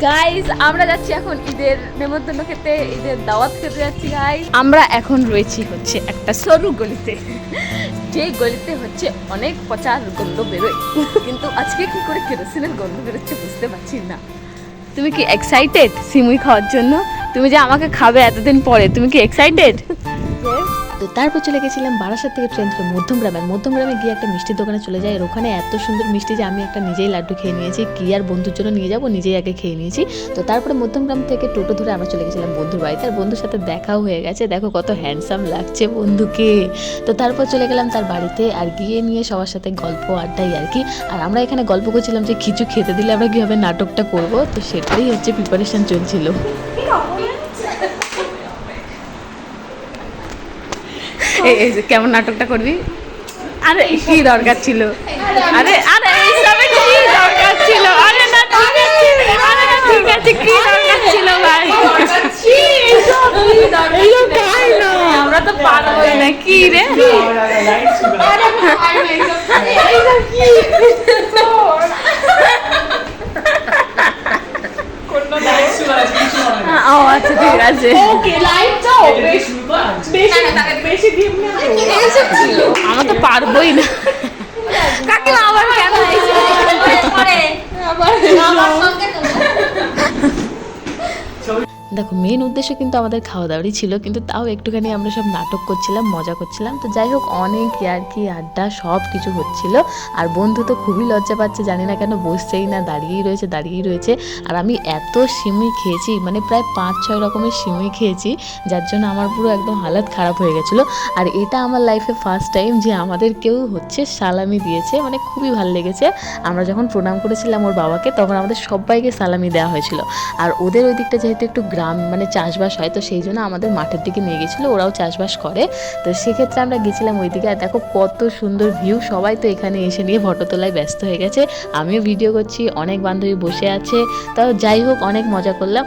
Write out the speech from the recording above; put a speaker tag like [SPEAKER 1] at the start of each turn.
[SPEAKER 1] Guys আমরা যাচ্ছি এখন ঈদের নেমন্তন্ন খেতে, ঈদের দাওয়াত খেতে যাচ্ছি গাইজ। আমরা এখন রয়েছি হচ্ছে একটা সরু গলিতে, যে গলিতে হচ্ছে অনেক পচার গন্ধ বেরোয়, কিন্তু আজকে কি করে কেরোসিনের গন্ধ বেরোচ্ছে বুঝতে পারছি না। তুমি কি এক্সাইটেড সিমুই খাওয়ার জন্য? তুমি যে আমাকে খাবে এতদিন পরে, তুমি কি এক্সাইটেড?
[SPEAKER 2] তো তারপর চলে গেছিলাম বারাসাত থেকে ট্রেন ধরে মধ্যমগ্রামে গিয়ে একটা মিষ্টির দোকানে চলে যাই। আর ওখানে এত সুন্দর মিষ্টি যে আমি একটা নিজেই লাড্ডু খেয়ে নিয়েছি, কি আর বন্ধুর জন্য নিয়ে যাবো, নিজেই আগে খেয়ে নিয়েছি। তো তারপরে মধ্যমগ্রাম থেকে টোটো ধরে আমরা চলে গেছিলাম বন্ধুর বাড়িতে, আর বন্ধুর সাথে দেখাও হয়ে গেছে। দেখো কত হ্যান্ডসাম লাগছে বন্ধুকে। তো তারপর চলে গেলাম তার বাড়িতে, আর গিয়ে নিয়ে সবার সাথে গল্প আড্ডাই আর কি। আর আমরা এখানে গল্প করছিলাম যে কিছু খেতে দিলে আমরা কীভাবে নাটকটা করব, তো সেটাই হচ্ছে প্রিপারেশন চলছিল।
[SPEAKER 1] কেমন নাটকটা করবি? আরে কি দরকার ছিল? আরে আরে এইসবে কি দরকার ছিল? আরে না ঠিক আছে কি দরকার ছিল ভাই? আমরা তো পারবোই না। কি রে ও আচ্ছা ঠিক আছে। আমরা তো পারবোই না। কাকিমা আবার কেন
[SPEAKER 2] দেখো মেন উদ্দেশ্য কিন্তু আমাদের খাওয়া দাওয়ারই ছিল, কিন্তু তাও একটুখানি আমরা সব নাটক করছিলাম, মজা করছিলাম। তো যাই হোক অনেক ইয়ার্কি আড্ডা সব কিছু হচ্ছিল। আর বন্ধু তো খুবই লজ্জা পাচ্ছে, জানি না কেন, বসছেই না, দাঁড়িয়েই রয়েছে। আর আমি এত সিমুই খেয়েছি, মানে প্রায় 5-6 রকমের সিমুই খেয়েছি, যার জন্য আমার পুরো একদম হালাত খারাপ হয়ে গেছিলো। আর এটা আমার লাইফে ফার্স্ট টাইম যে আমাদের কেউ হচ্ছে সালামি দিয়েছে, মানে খুবই ভালো লেগেছে। আমরা যখন প্রণাম করেছিলাম ওর বাবাকে, তখন আমাদের সবাইকে সালামি দেওয়া হয়েছিল। আর ওদের ওই দিকটা যেহেতু একটু গ্রাম মানে চাষবাস হয়, তো সেই জন্য আমাদের মাঠের দিকে নিয়ে গেছিলো, ওরাও চাষবাস করে। তো সেক্ষেত্রে আমরা গেছিলাম ওই দিকে। আর দেখো কত সুন্দর ভিউ, সবাই তো এখানে এসে নিয়ে ফটো তোলায় ব্যস্ত হয়ে গেছে, আমিও ভিডিও করছি, অনেক বান্ধবী বসে আছে। তাও যাই হোক অনেক মজা করলাম।